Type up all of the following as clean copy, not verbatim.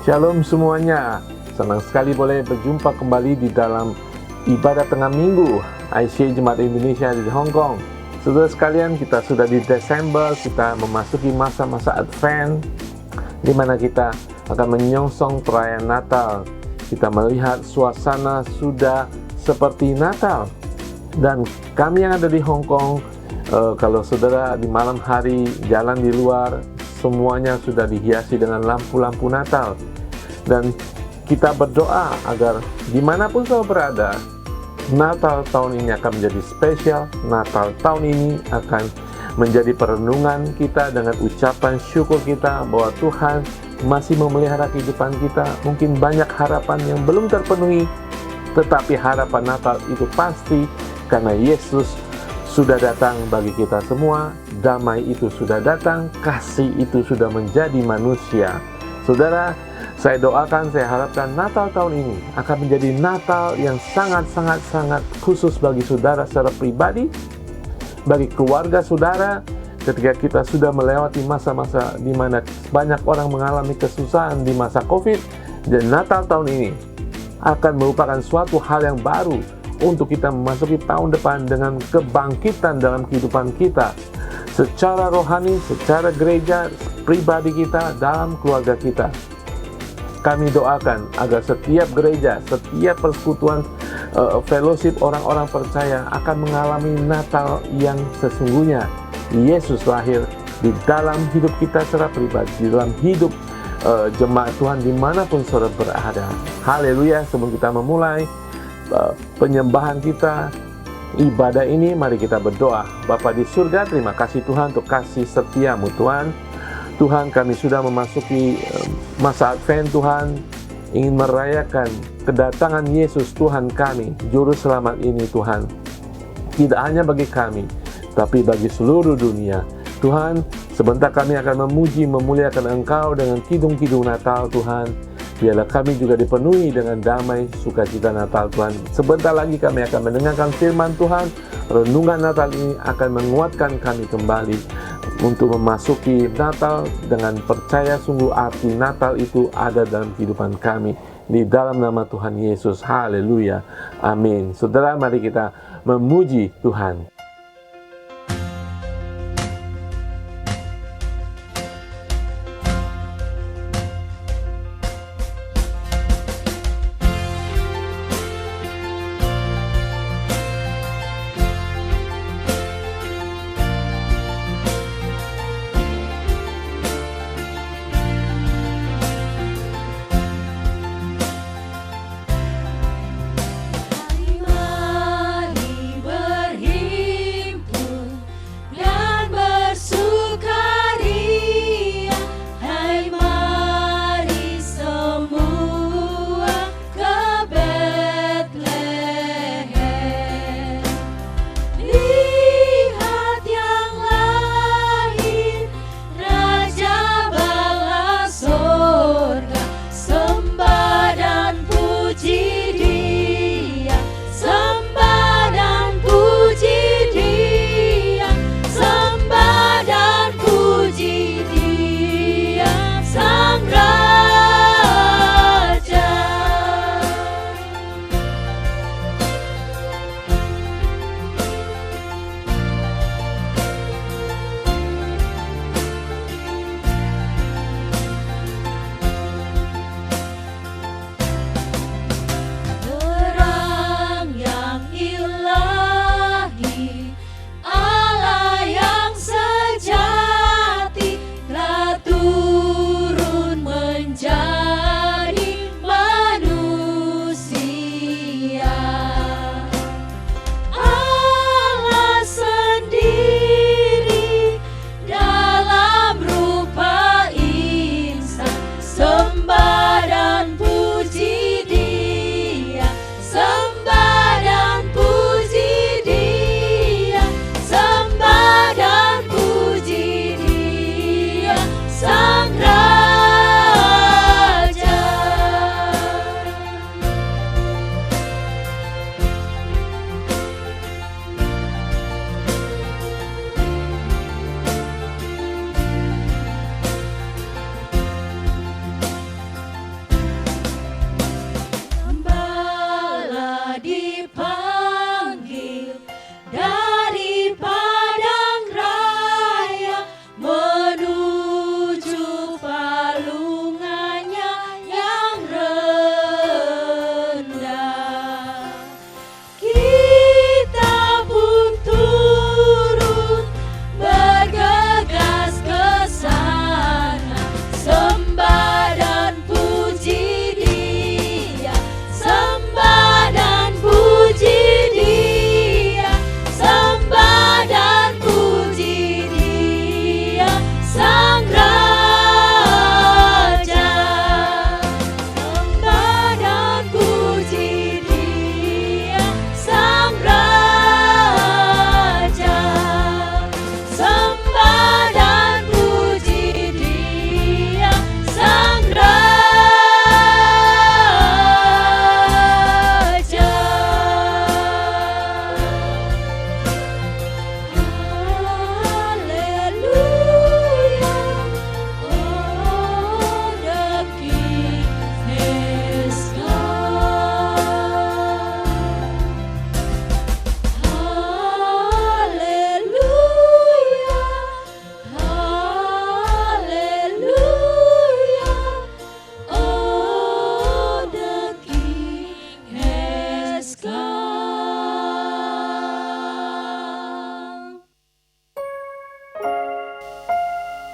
Shalom semuanya, senang sekali boleh berjumpa kembali di dalam ibadah tengah minggu ICA Jemaat Indonesia di Hong Kong. Saudara sekalian, kita sudah di Desember, kita memasuki masa-masa Advent, di mana kita akan menyongsong perayaan Natal. Kita melihat suasana sudah seperti Natal. Dan kami yang ada di Hong Kong, kalau saudara di malam hari jalan di luar, semuanya sudah dihiasi dengan lampu-lampu Natal. Dan kita berdoa agar dimanapun saudara berada, Natal tahun ini akan menjadi spesial. Natal tahun ini akan menjadi perenungan kita dengan ucapan syukur kita bahwa Tuhan masih memelihara kehidupan kita. Mungkin banyak harapan yang belum terpenuhi, tetapi harapan Natal itu pasti karena Yesus sudah datang bagi kita semua. Damai itu sudah datang, kasih itu sudah menjadi manusia. Saudara, saya doakan, saya harapkan Natal tahun ini akan menjadi Natal yang sangat khusus bagi saudara secara pribadi, bagi keluarga saudara, ketika kita sudah melewati masa-masa di mana banyak orang mengalami kesusahan di masa COVID. Dan Natal tahun ini akan merupakan suatu hal yang baru untuk kita memasuki tahun depan dengan kebangkitan dalam kehidupan kita, secara rohani, secara gereja, pribadi kita, dalam keluarga kita. Kami doakan agar setiap gereja, setiap persekutuan fellowship orang-orang percaya akan mengalami Natal yang sesungguhnya. Yesus lahir di dalam hidup kita secara pribadi, di dalam hidup jemaat Tuhan dimanapun saudara berada. Haleluya. Sebelum kita memulai penyembahan kita, ibadah ini, mari kita berdoa. Bapa di surga, terima kasih Tuhan untuk kasih setiamu Tuhan. Tuhan, kami sudah memasuki masa Advent. Tuhan ingin merayakan kedatangan Yesus Tuhan kami, Juru Selamat ini Tuhan. Tidak hanya bagi kami, tapi bagi seluruh dunia. Tuhan, sebentar kami akan memuji, memuliakan Engkau dengan kidung-kidung Natal Tuhan. Biarlah kami juga dipenuhi dengan damai sukacita Natal Tuhan. Sebentar lagi kami akan mendengarkan firman Tuhan. Renungan Natal ini akan menguatkan kami kembali untuk memasuki Natal dengan percaya sungguh arti Natal itu ada dalam kehidupan kami. Di dalam nama Tuhan Yesus. Haleluya. Amin. Saudara, mari kita memuji Tuhan. Mari berhias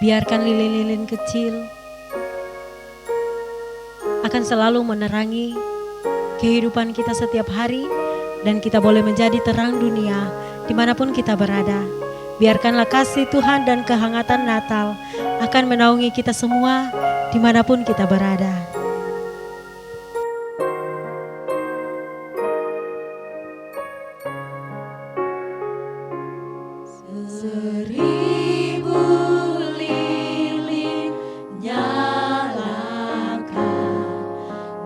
Biarkan lilin-lilin kecil akan selalu menerangi kehidupan kita setiap hari, dan kita boleh menjadi terang dunia dimanapun kita berada. Biarkanlah kasih Tuhan dan kehangatan Natal akan menaungi kita semua dimanapun kita berada. Seribu lilin nyalakan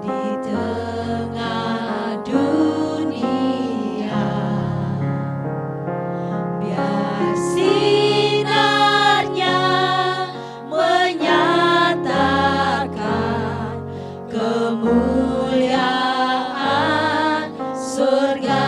di tengah dunia, biar sinarnya menyatakan kemuliaan surga.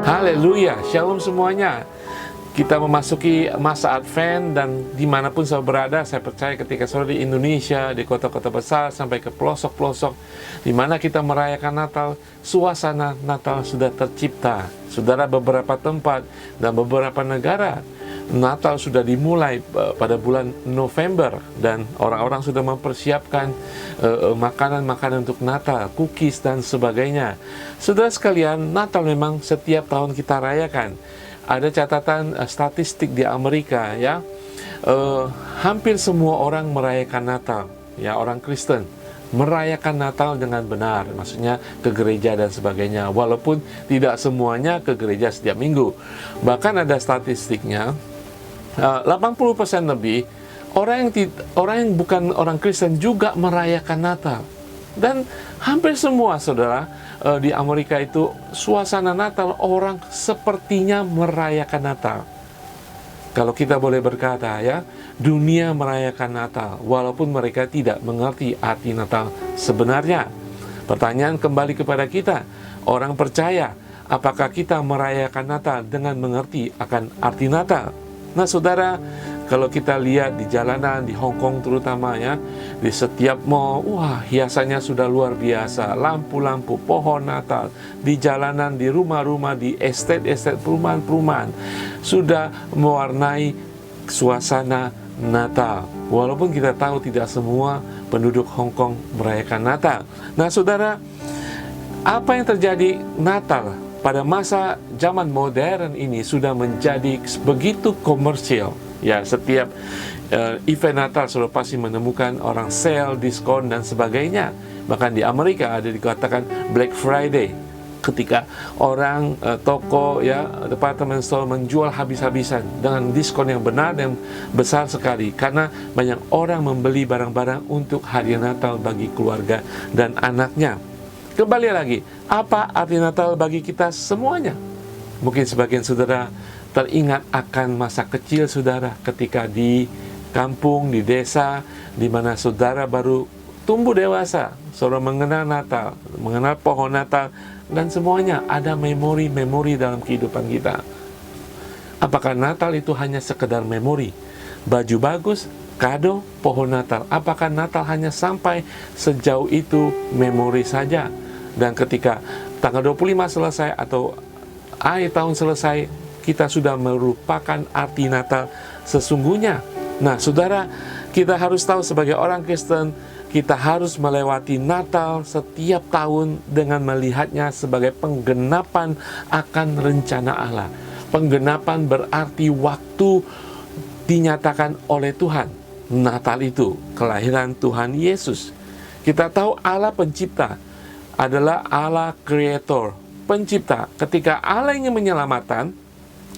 Haleluya, shalom semuanya. Kita memasuki masa Advent, dan dimanapun saudara berada, saya percaya ketika saudara di Indonesia, di kota-kota besar sampai ke pelosok-pelosok, di mana kita merayakan Natal, suasana Natal sudah tercipta. Saudara, beberapa tempat dan beberapa negara, Natal sudah dimulai pada bulan November, dan orang-orang sudah mempersiapkan makanan-makanan untuk Natal, cookies dan sebagainya. Saudara sekalian, Natal memang setiap tahun kita rayakan. Ada catatan statistik di Amerika, ya, hampir semua orang merayakan Natal, ya, orang Kristen merayakan Natal dengan benar, maksudnya ke gereja dan sebagainya, walaupun tidak semuanya ke gereja setiap minggu. Bahkan ada statistiknya, 80% lebih orang yang bukan orang Kristen juga merayakan Natal. Dan hampir semua, saudara, di Amerika itu suasana Natal, orang sepertinya merayakan Natal. Kalau kita boleh berkata, ya, dunia merayakan Natal walaupun mereka tidak mengerti arti Natal sebenarnya. Pertanyaan kembali kepada kita, orang percaya, apakah kita merayakan Natal dengan mengerti akan arti Natal? Nah, saudara, Kalau kita lihat di jalanan di Hong Kong terutama ya, di setiap mall, wah hiasannya sudah luar biasa. Lampu-lampu, pohon Natal di jalanan, di rumah-rumah, di estate-estate, perumahan-perumahan sudah mewarnai suasana Natal. Walaupun kita tahu tidak semua penduduk Hong Kong merayakan Natal. Nah, saudara, apa yang terjadi Natal pada masa zaman modern ini sudah menjadi begitu komersial. Ya, setiap event Natal sudah pasti menemukan orang sale, diskon, dan sebagainya. Bahkan di Amerika ada dikatakan Black Friday, ketika orang toko ya department store menjual habis-habisan dengan diskon yang benar dan besar sekali, karena banyak orang membeli barang-barang untuk hari Natal bagi keluarga dan anaknya. Kembali lagi, apa arti Natal bagi kita semuanya? Mungkin sebagian saudara teringat akan masa kecil saudara ketika di kampung, di desa, di mana saudara baru tumbuh dewasa, saudara mengenal Natal, mengenal pohon Natal, dan semuanya ada memori-memori dalam kehidupan kita. Apakah Natal itu hanya sekedar memori? Baju bagus, kado, pohon Natal. Apakah Natal hanya sampai sejauh itu memori saja? Dan ketika tanggal 25 selesai atau akhir tahun selesai, kita sudah merupakan arti Natal sesungguhnya. Nah, saudara, kita harus tahu sebagai orang Kristen, kita harus melewati Natal setiap tahun dengan melihatnya sebagai penggenapan akan rencana Allah. Penggenapan berarti waktu dinyatakan oleh Tuhan. Natal itu kelahiran Tuhan Yesus. Kita tahu Allah pencipta adalah Allah kreator, pencipta. Ketika Allah ingin menyelamatkan,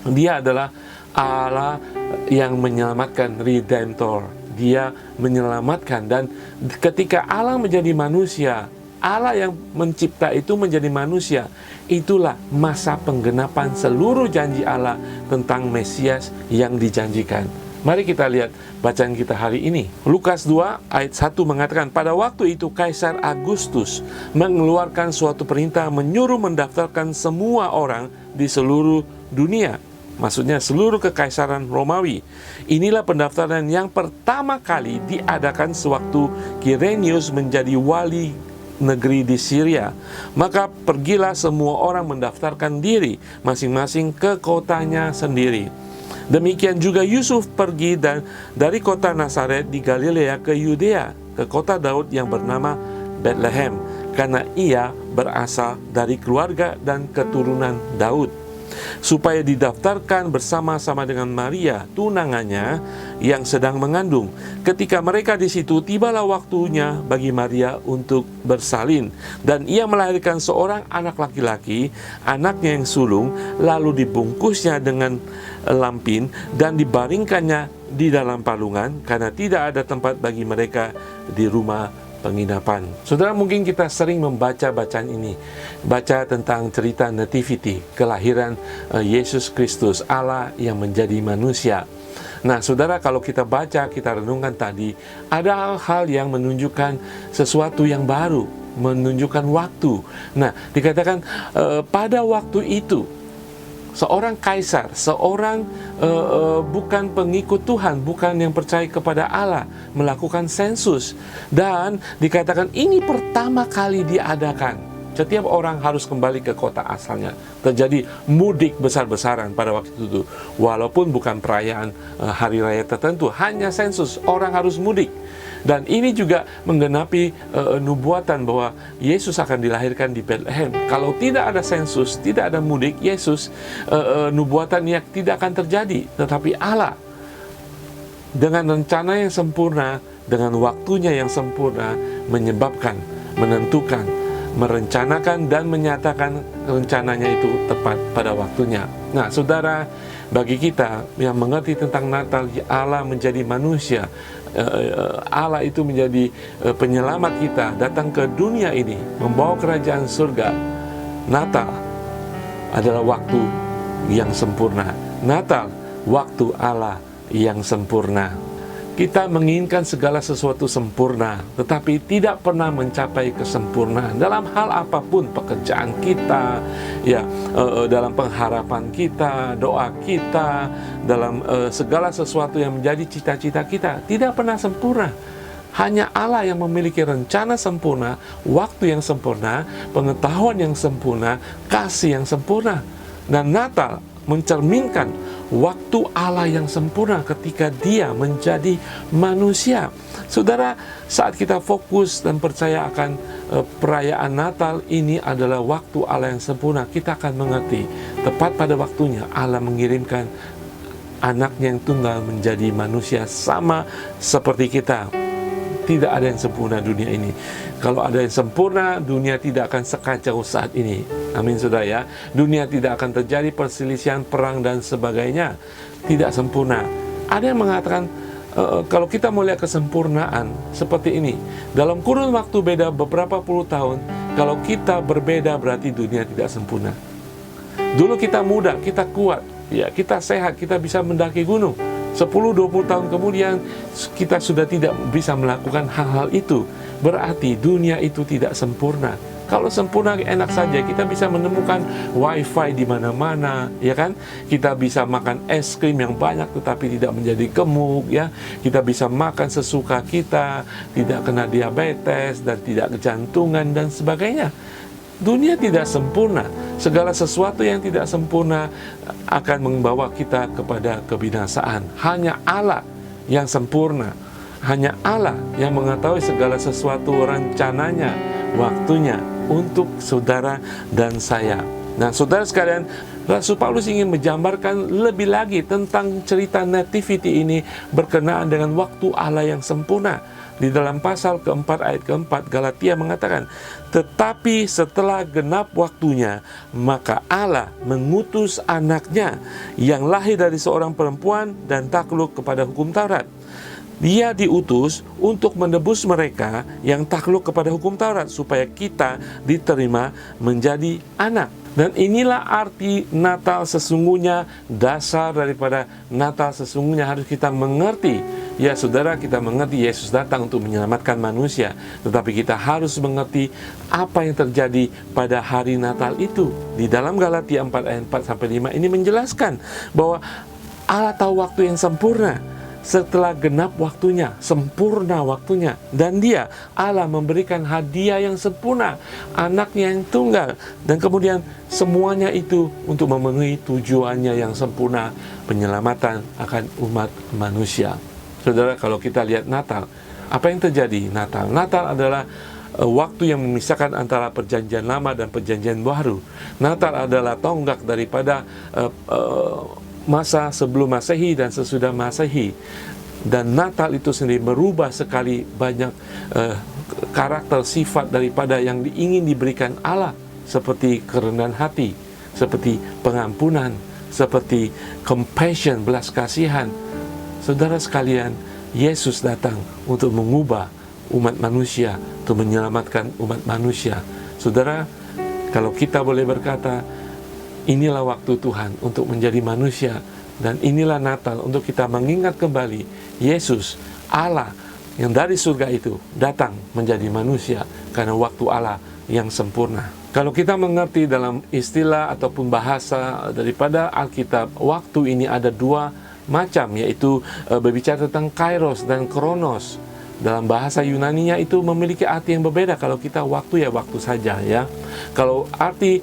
Dia adalah Allah yang menyelamatkan, redemptor. Dia menyelamatkan, dan ketika Allah menjadi manusia, Allah yang mencipta itu menjadi manusia, itulah masa penggenapan seluruh janji Allah tentang Mesias yang dijanjikan. Mari kita lihat bacaan kita hari ini. Lukas 2 ayat 1 mengatakan, pada waktu itu Kaisar Agustus mengeluarkan suatu perintah menyuruh mendaftarkan semua orang di seluruh dunia. Maksudnya seluruh kekaisaran Romawi. Inilah pendaftaran yang pertama kali diadakan sewaktu Kirenius menjadi wali negeri di Syria. Maka pergilah semua orang mendaftarkan diri masing-masing ke kotanya sendiri. Demikian juga Yusuf pergi dari kota Nazaret di Galilea ke Yudea, ke kota Daud yang bernama Bethlehem, karena ia berasal dari keluarga dan keturunan Daud, supaya didaftarkan bersama-sama dengan Maria, tunangannya yang sedang mengandung. Ketika mereka di situ, tibalah waktunya bagi Maria untuk bersalin, dan ia melahirkan seorang anak laki-laki, anaknya yang sulung, lalu dibungkusnya dengan lampin dan dibaringkannya di dalam palungan, karena tidak ada tempat bagi mereka di rumah penginapan. Saudara, mungkin kita sering membaca bacaan ini, baca tentang cerita nativity, kelahiran Yesus Kristus, Allah yang menjadi manusia. Nah, saudara, kalau kita baca, kita renungkan tadi, ada hal-hal yang menunjukkan sesuatu yang baru, menunjukkan waktu. Nah, dikatakan pada waktu itu, seorang kaisar, seorang bukan pengikut Tuhan, bukan yang percaya kepada Allah, melakukan sensus. Dan dikatakan ini pertama kali diadakan. Setiap orang harus kembali ke kota asalnya. Terjadi mudik besar-besaran pada waktu itu. Walaupun bukan perayaan hari raya tertentu, hanya sensus, orang harus mudik. Dan ini juga menggenapi nubuatan bahwa Yesus akan dilahirkan di Bethlehem. Kalau tidak ada sensus, tidak ada mudik, Yesus, nubuatannya tidak akan terjadi. Tetapi Allah dengan rencana yang sempurna, dengan waktunya yang sempurna, menyebabkan, menentukan, merencanakan dan menyatakan rencananya itu tepat pada waktunya. Nah, saudara, bagi kita yang mengerti tentang Natal, Allah menjadi manusia, Allah itu menjadi penyelamat kita, datang ke dunia ini, membawa kerajaan surga. Natal adalah waktu yang sempurna. Natal, waktu Allah yang sempurna. Kita menginginkan segala sesuatu sempurna, tetapi tidak pernah mencapai kesempurnaan dalam hal apapun, pekerjaan kita, ya, dalam pengharapan kita, doa kita, dalam segala sesuatu yang menjadi cita-cita kita, tidak pernah sempurna. Hanya Allah yang memiliki rencana sempurna, waktu yang sempurna, pengetahuan yang sempurna, kasih yang sempurna. Dan Natal mencerminkan waktu Allah yang sempurna ketika Dia menjadi manusia. Saudara, saat kita fokus dan percaya akan perayaan Natal ini adalah waktu Allah yang sempurna, kita akan mengerti tepat pada waktunya Allah mengirimkan anaknya yang tunggal menjadi manusia sama seperti kita. Tidak ada yang sempurna dunia ini. Kalau ada yang sempurna, dunia tidak akan sekacau saat ini. Amin, saudara ya. Dunia tidak akan terjadi perselisihan, perang, dan sebagainya. Tidak sempurna. Ada yang mengatakan, kalau kita mau lihat kesempurnaan seperti ini, dalam kurun waktu beda beberapa puluh tahun, kalau kita berbeda berarti dunia tidak sempurna. Dulu kita muda, kita kuat, ya, kita sehat, kita bisa mendaki gunung. 10-20 tahun kemudian kita sudah tidak bisa melakukan hal-hal itu. Berarti dunia itu tidak sempurna. Kalau sempurna enak saja, kita bisa menemukan wifi di mana-mana, ya kan? Kita bisa makan es krim yang banyak tetapi tidak menjadi gemuk, ya. Kita bisa makan sesuka kita, tidak kena diabetes dan tidak kejantungan dan sebagainya. Dunia tidak sempurna. Segala sesuatu yang tidak sempurna akan membawa kita kepada kebinasaan. Hanya Allah yang sempurna. Hanya Allah yang mengetahui segala sesuatu rencananya, waktunya untuk saudara dan saya. Nah, saudara sekalian, Rasul Paulus ingin mengambarkan lebih lagi tentang cerita nativity ini berkenaan dengan waktu Allah yang sempurna. Di dalam pasal keempat ayat keempat, Galatia mengatakan, tetapi setelah genap waktunya, maka Allah mengutus anaknya yang lahir dari seorang perempuan dan takluk kepada hukum Taurat. Dia diutus untuk menebus mereka yang takluk kepada hukum Taurat, supaya kita diterima menjadi anak. Dan inilah arti Natal sesungguhnya, dasar daripada Natal sesungguhnya harus kita mengerti. Ya saudara, kita mengerti Yesus datang untuk menyelamatkan manusia, tetapi kita harus mengerti apa yang terjadi pada hari Natal itu. Di dalam Galatia 4 ayat 4-5 ini menjelaskan bahwa Allah tahu waktu yang sempurna. Setelah genap waktunya, sempurna waktunya, dan Dia, Allah, memberikan hadiah yang sempurna, anaknya yang tunggal, dan kemudian semuanya itu untuk memenuhi tujuannya yang sempurna, penyelamatan akan umat manusia. Saudara, kalau kita lihat Natal, apa yang terjadi? Natal adalah waktu yang memisahkan antara perjanjian lama dan perjanjian baru. Natal adalah tonggak daripada masa sebelum Masehi dan sesudah Masehi. Dan Natal itu sendiri merubah sekali banyak karakter sifat daripada yang ingin diberikan Allah, seperti kerendahan hati, seperti pengampunan, seperti compassion, belas kasihan. Saudara sekalian, Yesus datang untuk mengubah umat manusia, untuk menyelamatkan umat manusia. Saudara, kalau kita boleh berkata, inilah waktu Tuhan untuk menjadi manusia, dan inilah Natal untuk kita mengingat kembali Yesus, Allah yang dari surga itu datang menjadi manusia karena waktu Allah yang sempurna. Kalau kita mengerti dalam istilah ataupun bahasa daripada Alkitab, waktu ini ada dua macam, yaitu berbicara tentang kairos dan kronos. Dalam bahasa Yunaninya itu memiliki arti yang berbeda. Kalau kita waktu, ya waktu saja, ya. Kalau arti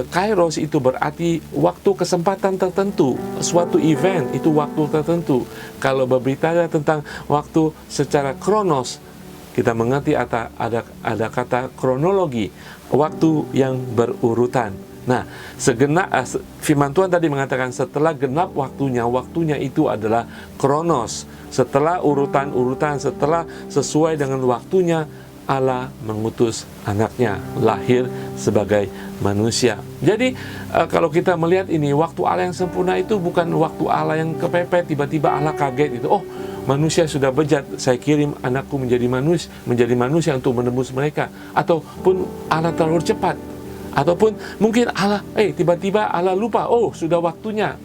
kairos itu berarti waktu kesempatan tertentu, suatu event itu waktu tertentu. Kalau berbicara tentang waktu secara kronos, kita mengerti ada kata kronologi, waktu yang berurutan. Nah, firman Tuhan tadi mengatakan setelah genap waktunya itu adalah kronos. Setelah urutan-urutan, setelah sesuai dengan waktunya, Allah mengutus anaknya lahir sebagai manusia. Jadi kalau kita melihat ini, waktu Allah yang sempurna itu bukan waktu Allah yang kepepet, tiba-tiba Allah kaget itu. Oh, manusia sudah bejat, saya kirim anakku menjadi manusia untuk menebus mereka. Ataupun Allah terlalu cepat. Ataupun mungkin Allah, tiba-tiba Allah lupa, oh sudah waktunya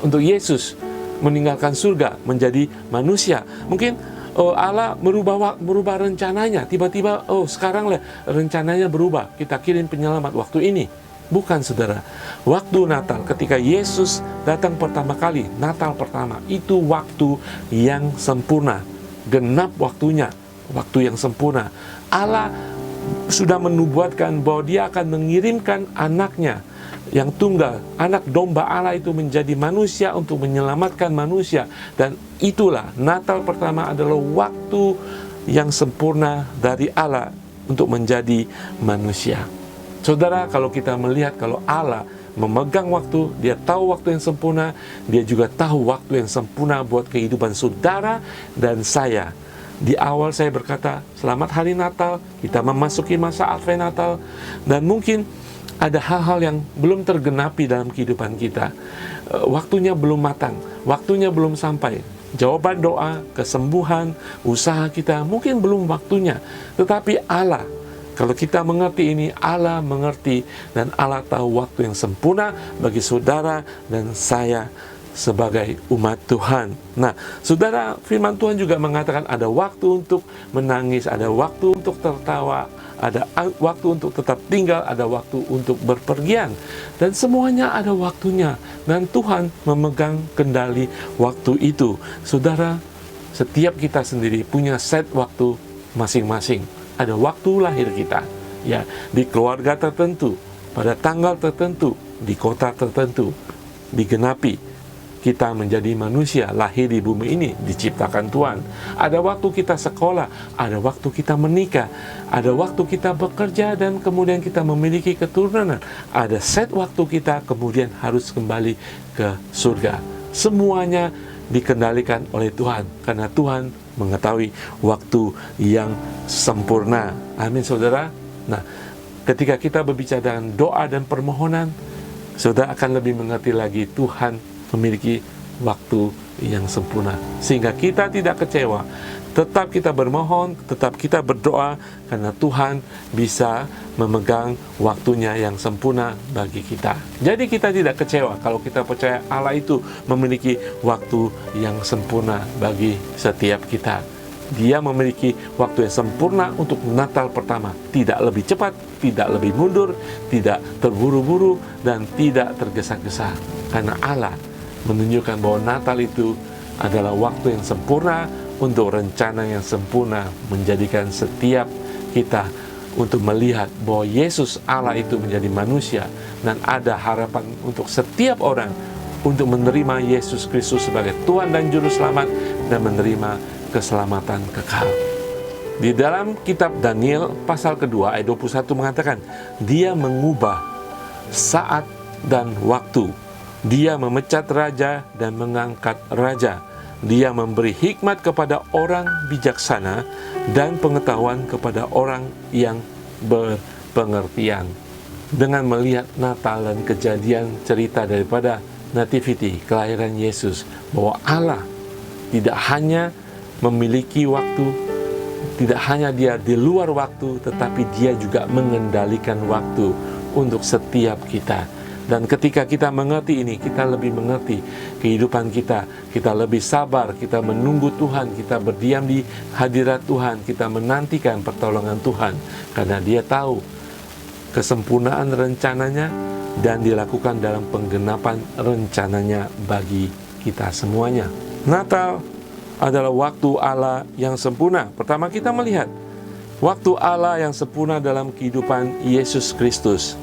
untuk Yesus meninggalkan surga, menjadi manusia. Mungkin Allah merubah rencananya. Tiba-tiba, sekarang lah rencananya berubah. Kita kirim penyelamat waktu ini. Bukan, saudara. Waktu Natal, ketika Yesus datang pertama kali, Natal pertama, itu waktu yang sempurna. Genap waktunya, waktu yang sempurna. Allah sudah menubuatkan bahwa Dia akan mengirimkan anaknya yang tunggal, anak domba Allah itu menjadi manusia untuk menyelamatkan manusia. Dan itulah Natal pertama adalah waktu yang sempurna dari Allah untuk menjadi manusia. Saudara, kalau kita melihat kalau Allah memegang waktu, Dia tahu waktu yang sempurna, Dia juga tahu waktu yang sempurna buat kehidupan saudara dan saya. Di awal saya berkata, selamat hari Natal, kita memasuki masa Advent Natal, dan mungkin ada hal-hal yang belum tergenapi dalam kehidupan kita. Waktunya belum matang, waktunya belum sampai. Jawaban doa, kesembuhan, usaha kita mungkin belum waktunya. Tetapi Allah, kalau kita mengerti ini, Allah mengerti dan Allah tahu waktu yang sempurna bagi saudara dan saya sebagai umat Tuhan. Nah, saudara, firman Tuhan juga mengatakan ada waktu untuk menangis, ada waktu untuk tertawa, ada waktu untuk tetap tinggal, ada waktu untuk berpergian. Dan semuanya ada waktunya. Dan Tuhan memegang kendali waktu itu. Saudara, setiap kita sendiri punya set waktu masing-masing. Ada waktu lahir kita, ya, di keluarga tertentu, pada tanggal tertentu, di kota tertentu, digenapi. Kita menjadi manusia, lahir di bumi ini, diciptakan Tuhan. Ada waktu kita sekolah, ada waktu kita menikah, ada waktu kita bekerja, dan kemudian kita memiliki keturunan. Ada set waktu kita, kemudian harus kembali ke surga. Semuanya dikendalikan oleh Tuhan, karena Tuhan mengetahui waktu yang sempurna. Amin, saudara. Nah, ketika kita berbicara dengan doa dan permohonan, saudara akan lebih mengerti lagi Tuhan memiliki waktu yang sempurna, sehingga kita tidak kecewa. Tetap kita bermohon, tetap kita berdoa, karena Tuhan bisa memegang waktunya yang sempurna bagi kita. Jadi kita tidak kecewa kalau kita percaya Allah itu memiliki waktu yang sempurna bagi setiap kita. Dia memiliki waktu yang sempurna untuk Natal pertama. Tidak lebih cepat, tidak lebih mundur, tidak terburu-buru, dan tidak tergesa-gesa. Karena Allah menunjukkan bahwa Natal itu adalah waktu yang sempurna untuk rencana yang sempurna, menjadikan setiap kita untuk melihat bahwa Yesus Allah itu menjadi manusia, dan ada harapan untuk setiap orang untuk menerima Yesus Kristus sebagai Tuhan dan Juru Selamat dan menerima keselamatan kekal. Di dalam kitab Daniel pasal kedua ayat 21 mengatakan, Dia mengubah saat dan waktu. Dia memecat raja dan mengangkat raja. Dia memberi hikmat kepada orang bijaksana dan pengetahuan kepada orang yang berpengertian. Dengan melihat Natal dan kejadian cerita daripada Nativity, kelahiran Yesus, bahwa Allah tidak hanya memiliki waktu, tidak hanya Dia di luar waktu, tetapi Dia juga mengendalikan waktu untuk setiap kita. Dan ketika kita mengerti ini, kita lebih mengerti kehidupan kita. Kita lebih sabar, kita menunggu Tuhan, kita berdiam di hadirat Tuhan, kita menantikan pertolongan Tuhan. Karena Dia tahu kesempurnaan rencananya dan dilakukan dalam penggenapan rencananya bagi kita semuanya. Natal adalah waktu Allah yang sempurna. Pertama, kita melihat waktu Allah yang sempurna dalam kehidupan Yesus Kristus.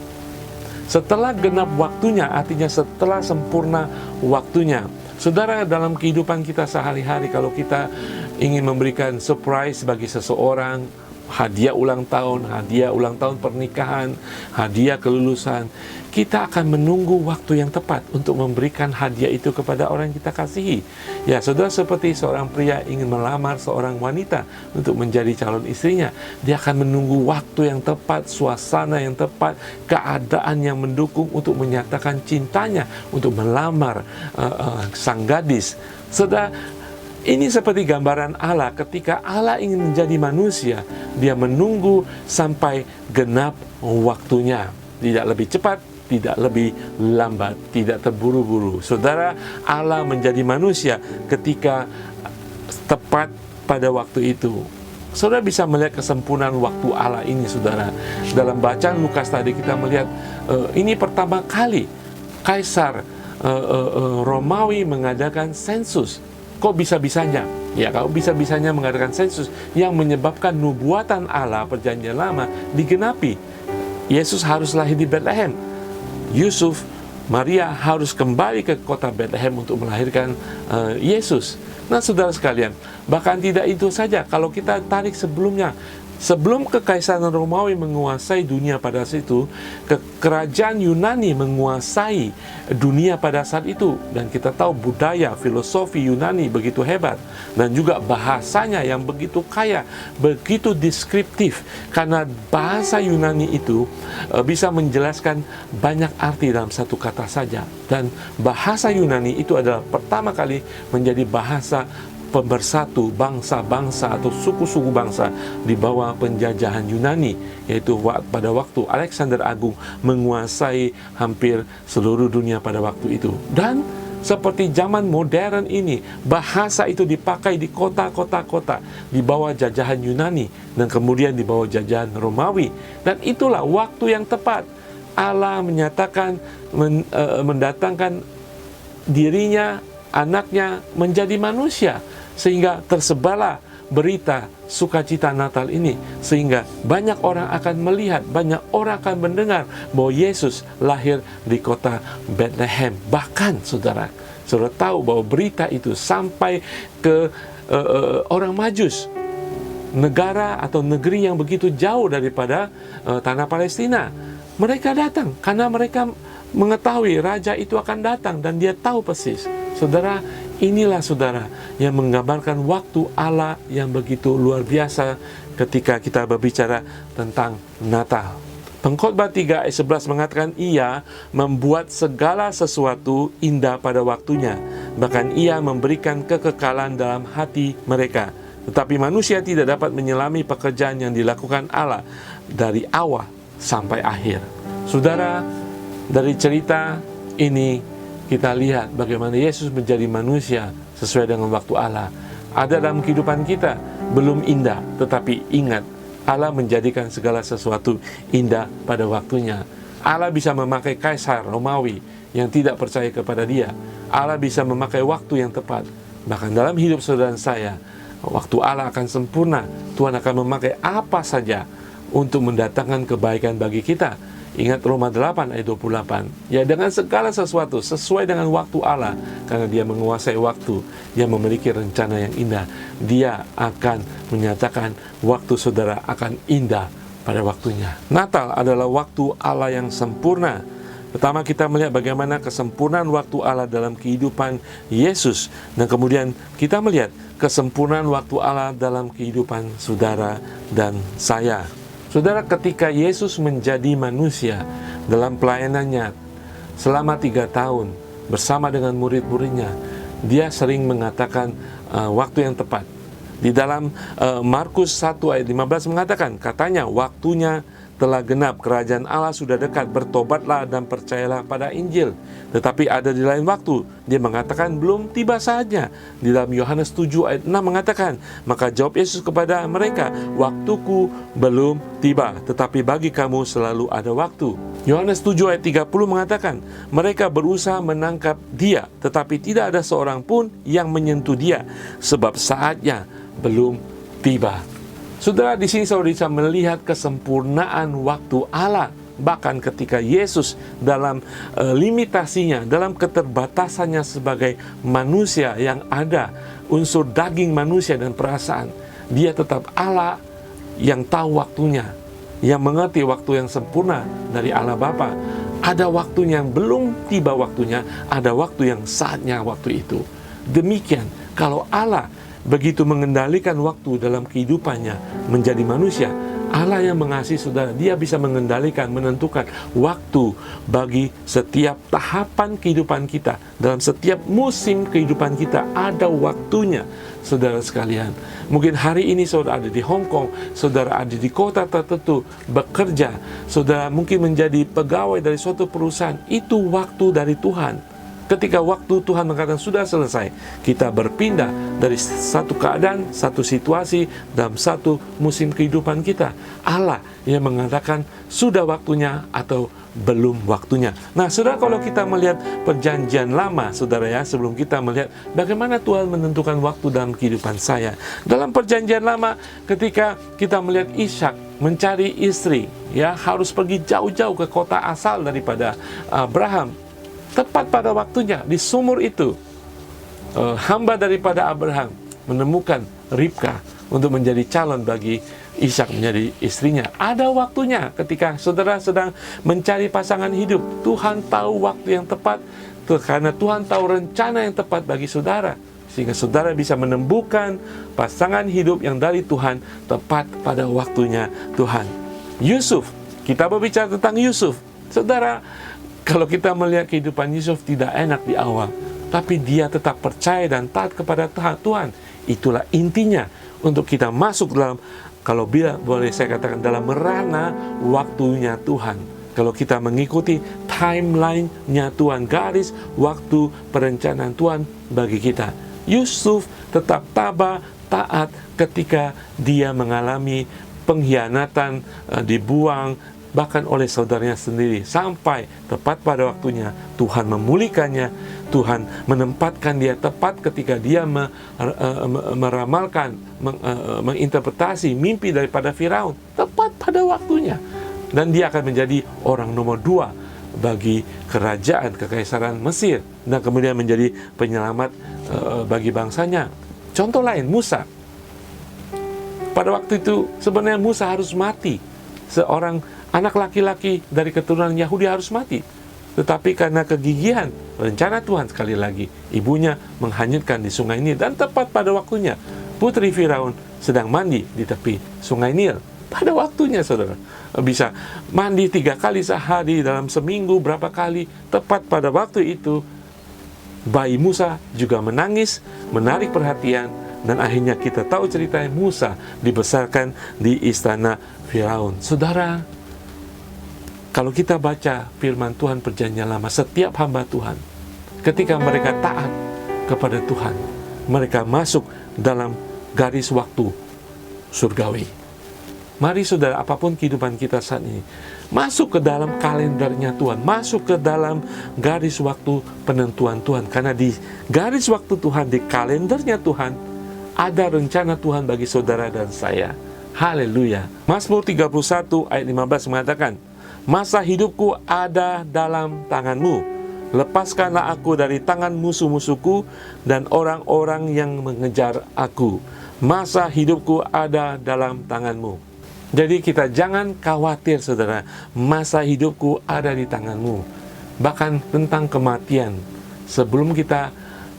Setelah genap waktunya, artinya setelah sempurna waktunya. Saudara, dalam kehidupan kita sehari-hari, kalau kita ingin memberikan surprise bagi seseorang, hadiah ulang tahun pernikahan, hadiah kelulusan, kita akan menunggu waktu yang tepat untuk memberikan hadiah itu kepada orang yang kita kasihi. Ya, saudara, seperti seorang pria ingin melamar seorang wanita untuk menjadi calon istrinya, dia akan menunggu waktu yang tepat, suasana yang tepat, keadaan yang mendukung untuk menyatakan cintanya, untuk melamar sang gadis. Saudara, ini seperti gambaran Allah. Ketika Allah ingin menjadi manusia, Dia menunggu sampai genap waktunya. Tidak lebih cepat, tidak lebih lambat, tidak terburu-buru. Saudara, Allah menjadi manusia ketika tepat pada waktu itu. Saudara bisa melihat kesempurnaan waktu Allah ini, saudara. Dalam bacaan Lukas tadi kita melihat ini pertama kali Kaisar Romawi mengadakan sensus. Kok bisa-bisanya? Ya, kalau bisa-bisanya mengadakan sensus yang menyebabkan nubuatan Allah perjanjian lama digenapi. Yesus harus lahir di Bethlehem. Yusuf, Maria harus kembali ke kota Bethlehem untuk melahirkan Yesus. Nah, saudara sekalian, bahkan tidak itu saja. Kalau kita tarik sebelumnya, sebelum kekaisaran Romawi menguasai dunia pada saat itu, kerajaan Yunani menguasai dunia pada saat itu. Dan kita tahu budaya, filosofi Yunani begitu hebat. Dan juga bahasanya yang begitu kaya, begitu deskriptif. Karena bahasa Yunani itu bisa menjelaskan banyak arti dalam satu kata saja. Dan bahasa Yunani itu adalah pertama kali menjadi bahasa pemersatu bangsa-bangsa atau suku-suku bangsa di bawah penjajahan Yunani, yaitu pada waktu Alexander Agung menguasai hampir seluruh dunia pada waktu itu. Dan seperti zaman modern ini, bahasa itu dipakai di kota-kota di bawah jajahan Yunani dan kemudian di bawah jajahan Romawi. Dan itulah waktu yang tepat Allah menyatakan mendatangkan dirinya, anaknya menjadi manusia, sehingga tersebarlah berita sukacita Natal ini, sehingga banyak orang akan melihat, banyak orang akan mendengar bahwa Yesus lahir di kota Bethlehem. Bahkan saudara tahu bahwa berita itu sampai ke orang Majus, negara atau negeri yang begitu jauh daripada tanah Palestina. Mereka datang karena mereka mengetahui raja itu akan datang dan dia tahu persis. Saudara, inilah saudara yang menggambarkan waktu Allah yang begitu luar biasa ketika kita berbicara tentang Natal. Pengkhotbah 3 ayat 11 mengatakan, Ia membuat segala sesuatu indah pada waktunya, bahkan Ia memberikan kekekalan dalam hati mereka. Tetapi manusia tidak dapat menyelami pekerjaan yang dilakukan Allah dari awal sampai akhir. Saudara, dari cerita ini kita lihat bagaimana Yesus menjadi manusia sesuai dengan waktu Allah. Ada dalam kehidupan kita belum indah, tetapi ingat, Allah menjadikan segala sesuatu indah pada waktunya. Allah bisa memakai Kaisar Romawi yang tidak percaya kepada Dia. Allah bisa memakai waktu yang tepat. Bahkan dalam hidup saudara dan saya, waktu Allah akan sempurna. Tuhan akan memakai apa saja untuk mendatangkan kebaikan bagi kita. Ingat Roma 8 ayat 28. Ya, dengan segala sesuatu sesuai dengan waktu Allah, karena Dia menguasai waktu, Dia memiliki rencana yang indah. Dia akan menyatakan waktu saudara akan indah pada waktunya. Natal adalah waktu Allah yang sempurna. Pertama kita melihat bagaimana kesempurnaan waktu Allah dalam kehidupan Yesus, dan kemudian kita melihat kesempurnaan waktu Allah dalam kehidupan saudara dan saya. Saudara, ketika Yesus menjadi manusia dalam pelayanannya selama 3 tahun bersama dengan murid-muridnya, Dia sering mengatakan waktu yang tepat. Di dalam Markus 1 ayat 15 mengatakan, katanya, waktunya telah genap, kerajaan Allah sudah dekat, bertobatlah dan percayalah pada Injil. Tetapi ada di lain waktu, Dia mengatakan belum tiba saatnya. Di dalam Yohanes 7 ayat 6 mengatakan, maka jawab Yesus kepada mereka, waktuku belum tiba, tetapi bagi kamu selalu ada waktu. Yohanes 7 ayat 30 mengatakan, mereka berusaha menangkap Dia, tetapi tidak ada seorang pun yang menyentuh Dia, sebab saatnya belum tiba. Saudara, di sini saudara bisa melihat kesempurnaan waktu Allah. Bahkan ketika Yesus dalam limitasinya, dalam keterbatasannya sebagai manusia yang ada unsur daging manusia dan perasaan, Dia tetap Allah yang tahu waktunya, yang mengerti waktu yang sempurna dari Allah Bapa. Ada waktunya yang belum tiba waktunya, ada waktu yang saatnya waktu itu. Demikian, kalau Allah begitu mengendalikan waktu dalam kehidupannya menjadi manusia, Allah yang mengasihi saudara, Dia bisa mengendalikan, menentukan waktu bagi setiap tahapan kehidupan kita. Dalam setiap musim kehidupan kita ada waktunya, saudara sekalian. Mungkin hari ini saudara ada di Hong Kong, saudara ada di kota tertentu bekerja, saudara mungkin menjadi pegawai dari suatu perusahaan. Itu waktu dari Tuhan. Ketika waktu Tuhan mengatakan sudah selesai, kita berpindah dari satu keadaan, satu situasi, dalam satu musim kehidupan kita. Allah yang mengatakan sudah waktunya atau belum waktunya. Nah, saudara, kalau kita melihat perjanjian lama, saudara ya, sebelum kita melihat bagaimana Tuhan menentukan waktu dalam kehidupan saya. Dalam perjanjian lama, ketika kita melihat Ishak mencari istri, ya harus pergi jauh-jauh ke kota asal daripada Abraham. Tepat pada waktunya, di sumur itu, hamba daripada Abraham menemukan Ribka untuk menjadi calon bagi Ishak menjadi istrinya. Ada waktunya ketika saudara sedang mencari pasangan hidup. Tuhan tahu waktu yang tepat, karena Tuhan tahu rencana yang tepat bagi saudara. Sehingga saudara bisa menemukan pasangan hidup yang dari Tuhan tepat pada waktunya Tuhan. Yusuf, kita berbicara tentang Yusuf. Saudara, kalau kita melihat kehidupan Yusuf tidak enak di awal, tapi dia tetap percaya dan taat kepada Tuhan. Itulah intinya untuk kita masuk dalam, kalau boleh saya katakan, dalam merana waktunya Tuhan. Kalau kita mengikuti timeline-nya Tuhan, garis waktu perencanaan Tuhan bagi kita. Yusuf tetap tabah, taat ketika dia mengalami pengkhianatan, dibuang, bahkan oleh saudaranya sendiri, sampai tepat pada waktunya Tuhan memulihkannya. Tuhan menempatkan dia tepat ketika dia meramalkan, menginterpretasi mimpi daripada Firaun, tepat pada waktunya, dan dia akan menjadi orang nomor 2 bagi kerajaan kekaisaran Mesir, dan kemudian menjadi penyelamat bagi bangsanya. Contoh lain, Musa. Pada waktu itu sebenarnya Musa harus mati. Seorang anak laki-laki dari keturunan Yahudi harus mati. Tetapi karena kegigihan rencana Tuhan, sekali lagi ibunya menghanyutkan di sungai Nil, dan tepat pada waktunya putri Firaun sedang mandi di tepi sungai Nil. Pada waktunya saudara, bisa mandi 3 kali sehari, dalam seminggu berapa kali. Tepat pada waktu itu bayi Musa juga menangis, menarik perhatian, dan akhirnya kita tahu ceritanya, Musa dibesarkan di istana Firaun. Saudara, kalau kita baca firman Tuhan perjanjian lama, setiap hamba Tuhan, ketika mereka taat kepada Tuhan, mereka masuk dalam garis waktu surgawi. Mari saudara, apapun kehidupan kita saat ini, masuk ke dalam kalendernya Tuhan, masuk ke dalam garis waktu penentuan Tuhan. Karena di garis waktu Tuhan, di kalendernya Tuhan, ada rencana Tuhan bagi saudara dan saya. Haleluya. Mazmur 31 ayat 15 mengatakan, masa hidupku ada dalam tanganmu. Lepaskanlah aku dari tangan musuh-musuhku dan orang-orang yang mengejar aku. Masa hidupku ada dalam tanganmu. Jadi kita jangan khawatir saudara, masa hidupku ada di tanganmu. Bahkan tentang kematian, sebelum kita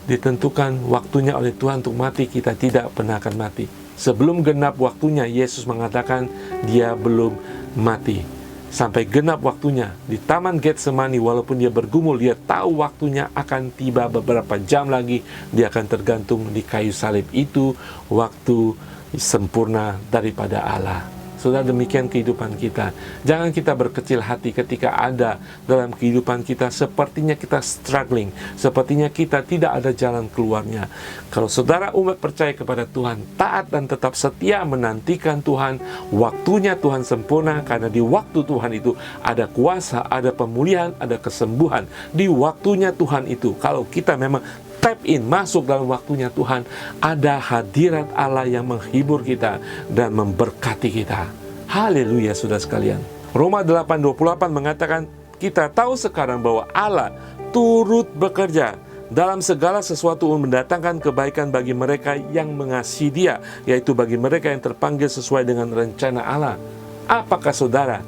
ditentukan waktunya oleh Tuhan untuk mati, kita tidak pernah akan mati. Sebelum genap waktunya, Yesus mengatakan dia belum mati. Sampai genap waktunya di Taman Getsemani, walaupun dia bergumul, dia tahu waktunya akan tiba beberapa jam lagi, dia akan tergantung di kayu salib. Itu waktu sempurna daripada Allah. Saudara, demikian kehidupan kita. Jangan kita berkecil hati ketika ada dalam kehidupan kita sepertinya kita struggling, sepertinya kita tidak ada jalan keluarnya. Kalau saudara umat percaya kepada Tuhan, taat dan tetap setia menantikan Tuhan, waktunya Tuhan sempurna, karena di waktu Tuhan itu ada kuasa, ada pemulihan, ada kesembuhan. Di waktunya Tuhan itu, kalau kita memang tap in, masuk dalam waktunya Tuhan, ada hadirat Allah yang menghibur kita dan memberkati kita. Haleluya saudara sekalian. Roma 8:28 mengatakan, kita tahu sekarang bahwa Allah turut bekerja dalam segala sesuatu mendatangkan kebaikan bagi mereka yang mengasihi Dia, yaitu bagi mereka yang terpanggil sesuai dengan rencana Allah. Apakah saudara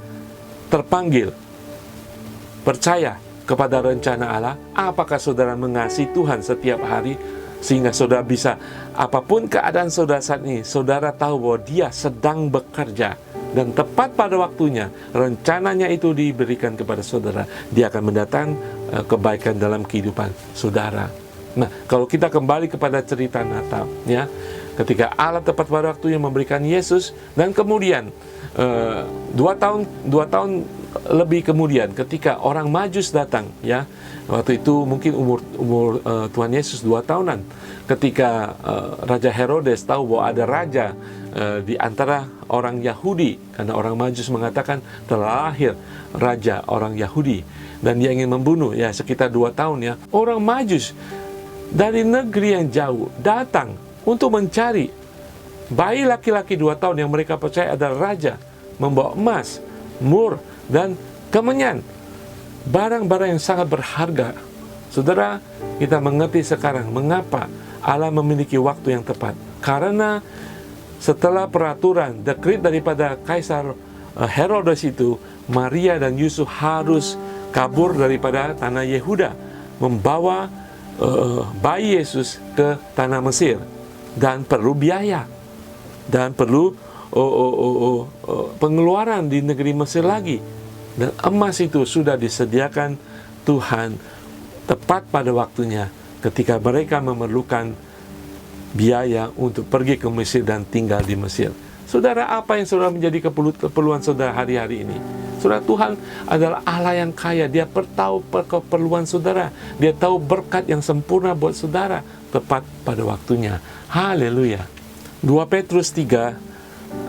terpanggil, percaya kepada rencana Allah? Apakah saudara mengasihi Tuhan setiap hari, sehingga saudara bisa, apapun keadaan saudara saat ini, saudara tahu bahwa Dia sedang bekerja dan tepat pada waktunya rencananya itu diberikan kepada saudara. Dia akan mendatangkan kebaikan dalam kehidupan saudara. Nah, kalau kita kembali kepada cerita Natal, ya, ketika Allah tepat pada waktunya memberikan Yesus, dan kemudian 2 tahun lebih kemudian ketika orang Majus datang, ya, waktu itu mungkin umur Tuhan Yesus 2 tahunan, ketika Raja Herodes tahu bahwa ada raja di antara orang Yahudi, karena orang Majus mengatakan telah lahir raja orang Yahudi, dan dia ingin membunuh, ya, sekitar 2 tahun, ya, orang Majus dari negeri yang jauh datang untuk mencari bayi laki-laki 2 tahun yang mereka percaya adalah raja, membawa emas, mur, dan kemenyan, barang-barang yang sangat berharga. Saudara, kita mengerti sekarang mengapa Allah memiliki waktu yang tepat. Karena setelah peraturan dekret daripada Kaisar Herodes itu, Maria dan Yusuf harus kabur daripada tanah Yehuda, membawa bayi Yesus ke tanah Mesir, dan perlu biaya dan perlu pengeluaran di negeri Mesir lagi, dan emas itu sudah disediakan Tuhan tepat pada waktunya ketika mereka memerlukan biaya untuk pergi ke Mesir dan tinggal di Mesir. Saudara, apa yang saudara menjadi keperluan saudara hari-hari ini? Saudara, Tuhan adalah Allah yang kaya. Dia tahu keperluan saudara. Dia tahu berkat yang sempurna buat saudara tepat pada waktunya. Haleluya. 2 Petrus 3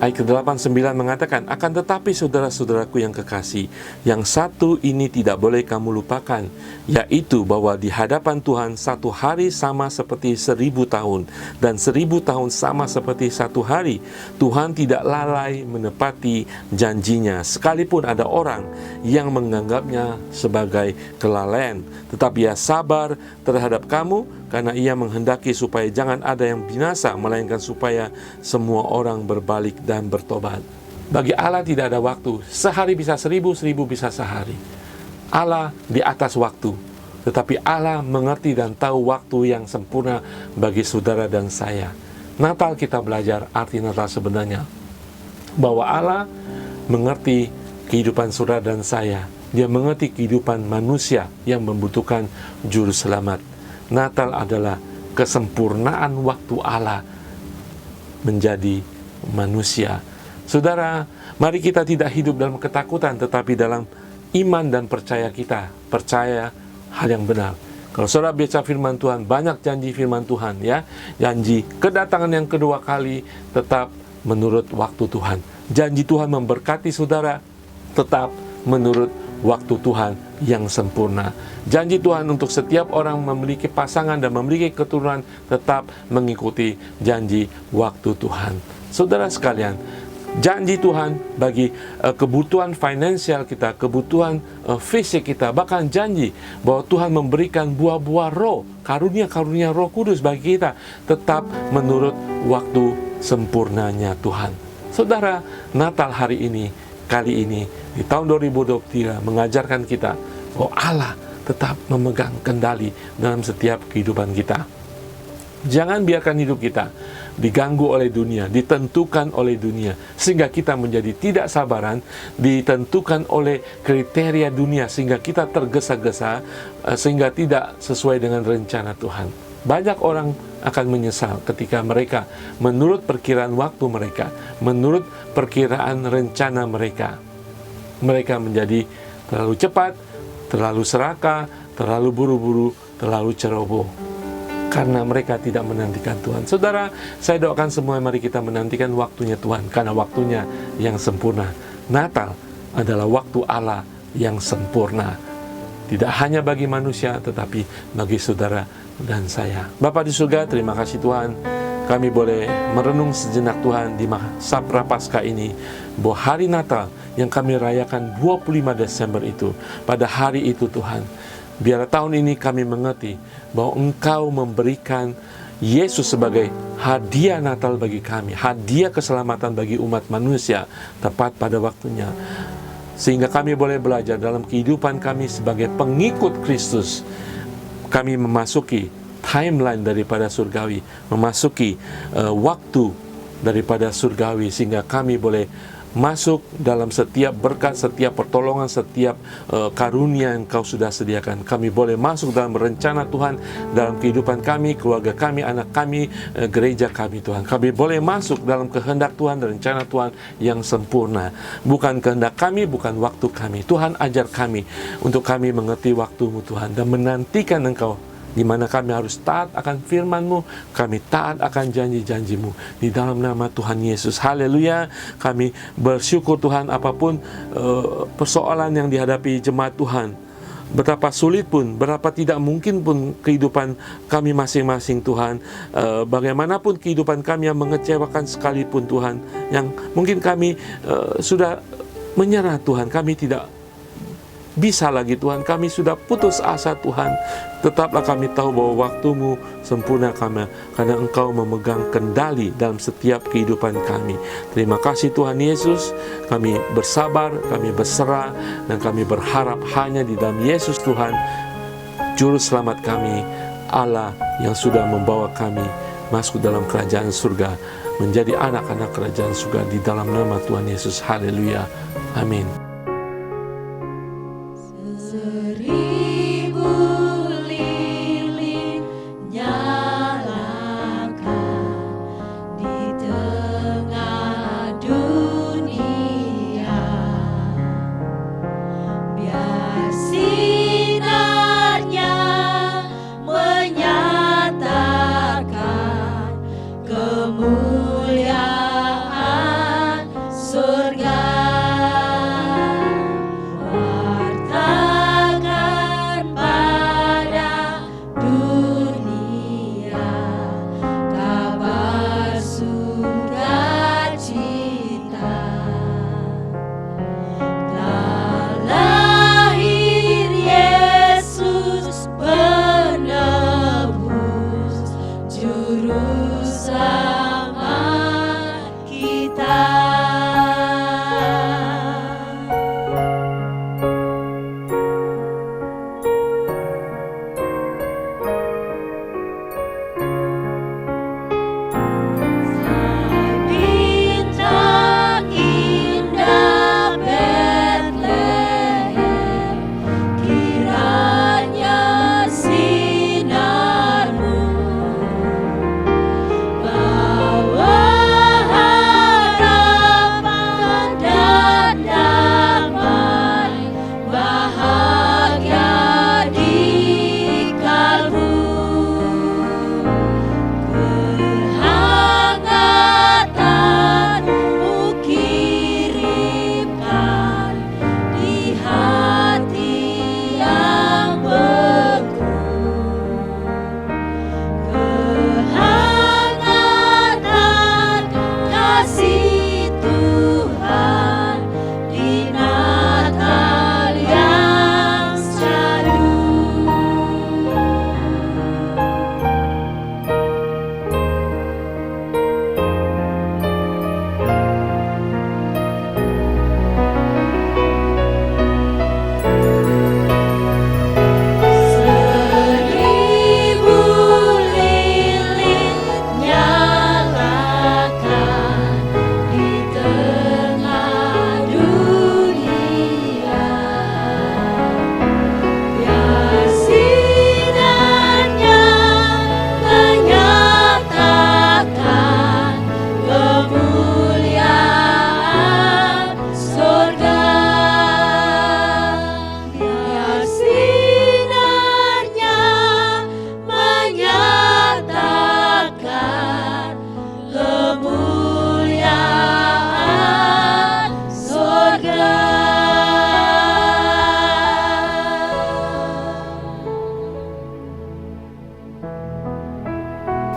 ayat ke-8-9 mengatakan, akan tetapi saudara-saudaraku yang kekasih, yang satu ini tidak boleh kamu lupakan, yaitu bahwa di hadapan Tuhan 1 hari sama seperti 1000 tahun, dan 1000 tahun sama seperti 1 hari. Tuhan tidak lalai menepati janjinya, sekalipun ada orang yang menganggapnya sebagai kelalaian. Tetapi Ia sabar terhadap kamu, karena Ia menghendaki supaya jangan ada yang binasa, melainkan supaya semua orang berbalik dan bertobat. Bagi Allah tidak ada waktu. Sehari bisa 1000, 1000 bisa sehari. Allah di atas waktu. Tetapi Allah mengerti dan tahu waktu yang sempurna bagi saudara dan saya. Natal kita belajar arti Natal sebenarnya, bahwa Allah mengerti kehidupan saudara dan saya. Dia mengerti kehidupan manusia yang membutuhkan juru selamat. Natal adalah kesempurnaan waktu Allah menjadi manusia. Saudara, mari kita tidak hidup dalam ketakutan, tetapi dalam iman dan percaya kita. Percaya hal yang benar. Kalau saudara baca firman Tuhan, banyak janji firman Tuhan, ya. Janji kedatangan yang kedua kali tetap menurut waktu Tuhan. Janji Tuhan memberkati saudara tetap menurut waktu Tuhan yang sempurna. Janji Tuhan untuk setiap orang memiliki pasangan dan memiliki keturunan tetap mengikuti janji waktu Tuhan. Saudara sekalian, janji Tuhan bagi kebutuhan finansial kita, kebutuhan fisik kita, bahkan janji bahwa Tuhan memberikan buah-buah roh, karunia-karunia Roh Kudus bagi kita, tetap menurut waktu sempurnanya Tuhan. Saudara, Natal hari ini, kali ini, di tahun 2023 mengajarkan kita bahwa Allah tetap memegang kendali dalam setiap kehidupan kita. Jangan biarkan hidup kita diganggu oleh dunia, ditentukan oleh dunia, sehingga kita menjadi tidak sabaran, ditentukan oleh kriteria dunia, sehingga kita tergesa-gesa, sehingga tidak sesuai dengan rencana Tuhan. Banyak orang akan menyesal ketika mereka menurut perkiraan waktu mereka, menurut perkiraan rencana mereka. Mereka menjadi terlalu cepat, terlalu serakah, terlalu buru-buru, terlalu ceroboh, karena mereka tidak menantikan Tuhan. Saudara, saya doakan semua, mari kita menantikan waktunya Tuhan, karena waktunya yang sempurna. Natal adalah waktu Allah yang sempurna, tidak hanya bagi manusia, tetapi bagi saudara dan saya. Bapa di surga, terima kasih Tuhan, kami boleh merenung sejenak Tuhan di masa Prapaskah ini, bahwa hari Natal yang kami rayakan 25 Desember itu, pada hari itu Tuhan, biarlah tahun ini kami mengerti bahwa Engkau memberikan Yesus sebagai hadiah Natal bagi kami, hadiah keselamatan bagi umat manusia tepat pada waktunya. Sehingga kami boleh belajar dalam kehidupan kami sebagai pengikut Kristus, kami memasuki timeline daripada surgawi, memasuki waktu daripada surgawi, sehingga kami boleh masuk dalam setiap berkat, setiap pertolongan, setiap karunia yang Kau sudah sediakan. Kami boleh masuk dalam rencana Tuhan dalam kehidupan kami, keluarga kami, anak kami, gereja kami Tuhan. Kami boleh masuk dalam kehendak Tuhan dan rencana Tuhan yang sempurna. Bukan kehendak kami, bukan waktu kami. Tuhan, ajar kami untuk kami mengerti waktu-Mu Tuhan dan menantikan Engkau, di mana kami harus taat akan firman-Mu, kami taat akan janji-janji-Mu. Di dalam nama Tuhan Yesus, haleluya. Kami bersyukur Tuhan, apapun persoalan yang dihadapi jemaat Tuhan, betapa sulit pun, berapa tidak mungkin pun kehidupan kami masing-masing Tuhan, bagaimanapun kehidupan kami yang mengecewakan sekalipun Tuhan, yang mungkin kami sudah menyerah Tuhan, kami tidak bisa lagi Tuhan, kami sudah putus asa Tuhan, tetaplah kami tahu bahwa waktu-Mu sempurna kami, karena Engkau memegang kendali dalam setiap kehidupan kami. Terima kasih Tuhan Yesus, kami bersabar, kami berserah, dan kami berharap hanya di dalam Yesus Tuhan, Juru Selamat kami, Allah yang sudah membawa kami masuk dalam kerajaan surga, menjadi anak-anak kerajaan surga, di dalam nama Tuhan Yesus, haleluya, amin.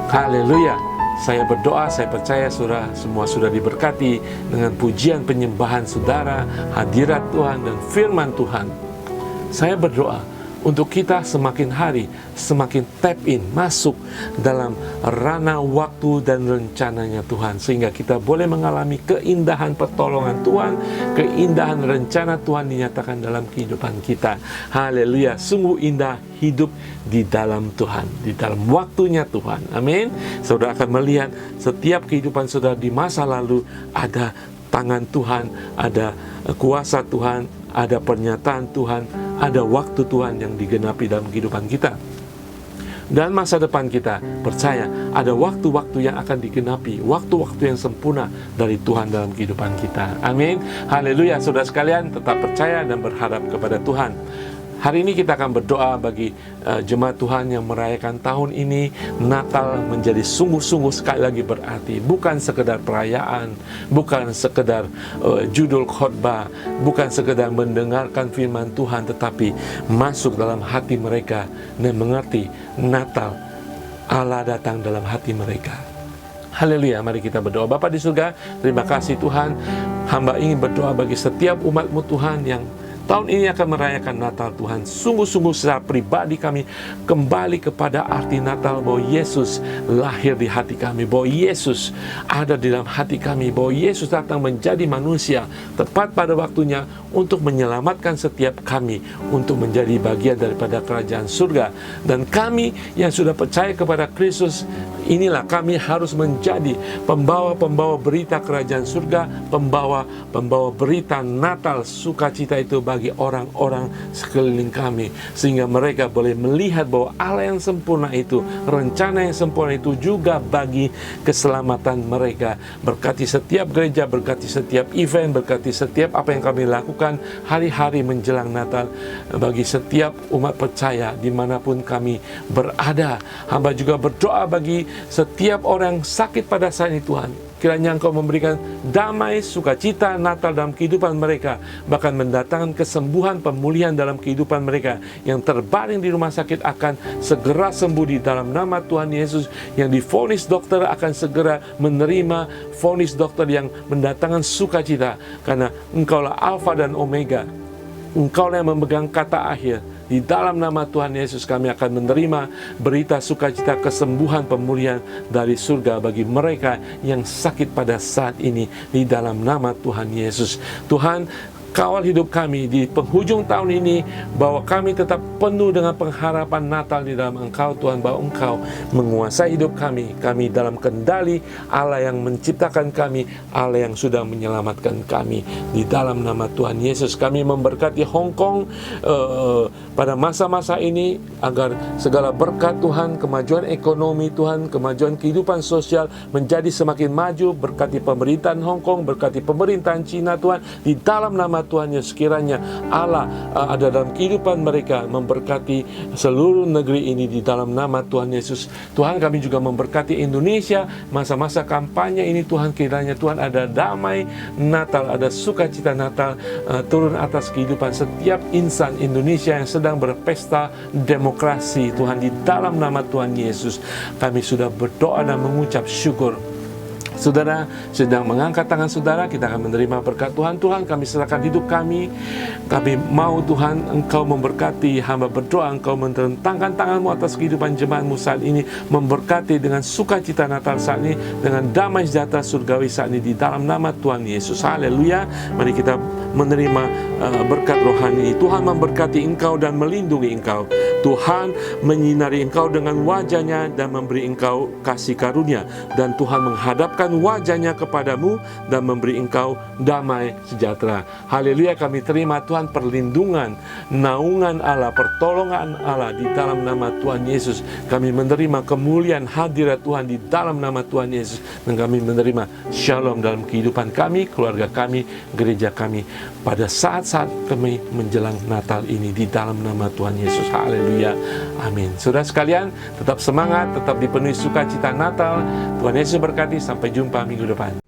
Haleluya. Saya berdoa, saya percaya semua sudah diberkati dengan pujian penyembahan saudara, hadirat Tuhan dan firman Tuhan. Saya berdoa untuk kita semakin hari semakin tap in, masuk dalam ranah waktu dan rencananya Tuhan, sehingga kita boleh mengalami keindahan pertolongan Tuhan, keindahan rencana Tuhan dinyatakan dalam kehidupan kita. Haleluya, sungguh indah hidup di dalam Tuhan, di dalam waktunya Tuhan. Amin. Saudara akan melihat setiap kehidupan saudara di masa lalu ada tangan Tuhan, ada kuasa Tuhan, ada pernyataan Tuhan, ada waktu Tuhan yang digenapi dalam kehidupan kita. Dan masa depan kita percaya ada waktu-waktu yang akan digenapi, waktu-waktu yang sempurna dari Tuhan dalam kehidupan kita. Amin. Haleluya. Saudara sekalian, tetap percaya dan berharap kepada Tuhan. Hari ini kita akan berdoa bagi jemaat Tuhan yang merayakan tahun ini. Natal menjadi sungguh-sungguh sekali lagi berarti. Bukan sekedar perayaan, bukan sekedar judul khotbah, bukan sekedar mendengarkan firman Tuhan, tetapi masuk dalam hati mereka dan mengerti Natal, Allah datang dalam hati mereka. Haleluya, mari kita berdoa. Bapa di surga, terima kasih Tuhan. Hamba ingin berdoa bagi setiap umat-Mu Tuhan yang tahun ini akan merayakan Natal Tuhan. Sungguh-sungguh secara pribadi kami kembali kepada arti Natal, bahwa Yesus lahir di hati kami, bahwa Yesus ada di dalam hati kami, bahwa Yesus datang menjadi manusia tepat pada waktunya untuk menyelamatkan setiap kami, untuk menjadi bagian daripada kerajaan surga. Dan kami yang sudah percaya kepada Kristus, inilah kami harus menjadi pembawa-pembawa berita kerajaan surga, pembawa berita Natal, sukacita itu bagi orang-orang sekeliling kami, sehingga mereka boleh melihat bahwa Allah yang sempurna itu, rencana yang sempurna itu juga bagi keselamatan mereka. Berkati setiap gereja, berkati setiap event, berkati setiap apa yang kami lakukan hari-hari menjelang Natal, bagi setiap umat percaya dimanapun kami berada. Hamba juga berdoa bagi setiap orang sakit pada saat ini Tuhan. Kiranya Engkau memberikan damai, sukacita Natal dalam kehidupan mereka, bahkan mendatangkan kesembuhan, pemulihan dalam kehidupan mereka. Yang terbaring di rumah sakit akan segera sembuh di dalam nama Tuhan Yesus. Yang divonis dokter akan segera menerima vonis dokter yang mendatangkan sukacita, karena Engkaulah Alfa dan Omega. Engkaulah yang memegang kata akhir. Di dalam nama Tuhan Yesus kami akan menerima berita sukacita, kesembuhan, pemulihan dari surga bagi mereka yang sakit pada saat ini. Di dalam nama Tuhan Yesus. Tuhan, kawal hidup kami di penghujung tahun ini, bahwa kami tetap penuh dengan pengharapan Natal di dalam Engkau Tuhan, bahwa Engkau menguasai hidup kami, kami dalam kendali Allah yang menciptakan kami, Allah yang sudah menyelamatkan kami. Di dalam nama Tuhan Yesus kami memberkati Hong Kong pada masa-masa ini, agar segala berkat Tuhan, kemajuan ekonomi Tuhan, kemajuan kehidupan sosial menjadi semakin maju. Berkati pemerintahan Hong Kong, berkati pemerintahan Cina Tuhan, di dalam nama Tuhan Yesus. Kiranya Allah ada dalam kehidupan mereka, memberkati seluruh negeri ini di dalam nama Tuhan Yesus. Tuhan, kami juga memberkati Indonesia masa-masa kampanye ini Tuhan. Kiranya Tuhan ada damai Natal, ada sukacita Natal turun atas kehidupan setiap insan Indonesia yang sedang berpesta demokrasi Tuhan. Di dalam nama Tuhan Yesus kami sudah berdoa dan mengucap syukur. Saudara sedang mengangkat tangan saudara, kita akan menerima berkat Tuhan. Tuhan, kami serahkan hidup kami. Kami mau Tuhan Engkau memberkati. Hamba berdoa Engkau mententangkan tangan-Mu atas kehidupan jemaat-Mu saat ini, memberkati dengan sukacita Natal saat ini, dengan damai sejahtera surgawi saat ini, di dalam nama Tuhan Yesus. Haleluya. Mari kita menerima berkat rohani ini. Tuhan memberkati engkau dan melindungi engkau. Tuhan menyinari engkau dengan wajah-Nya dan memberi engkau kasih karunia. Dan Tuhan menghadapkan wajah-Nya kepadamu dan memberi engkau damai sejahtera. Haleluya. Kami terima Tuhan perlindungan, naungan Allah, pertolongan Allah di dalam nama Tuhan Yesus. Kami menerima kemuliaan hadirat Tuhan di dalam nama Tuhan Yesus. Dan kami menerima shalom dalam kehidupan kami, keluarga kami, gereja kami, pada saat-saat kami menjelang Natal ini, di dalam nama Tuhan Yesus. Haleluya. Amin. Saudara sekalian, tetap semangat, tetap dipenuhi sukacita Natal. Tuhan Yesus berkati. Sampai jumpa minggu depan.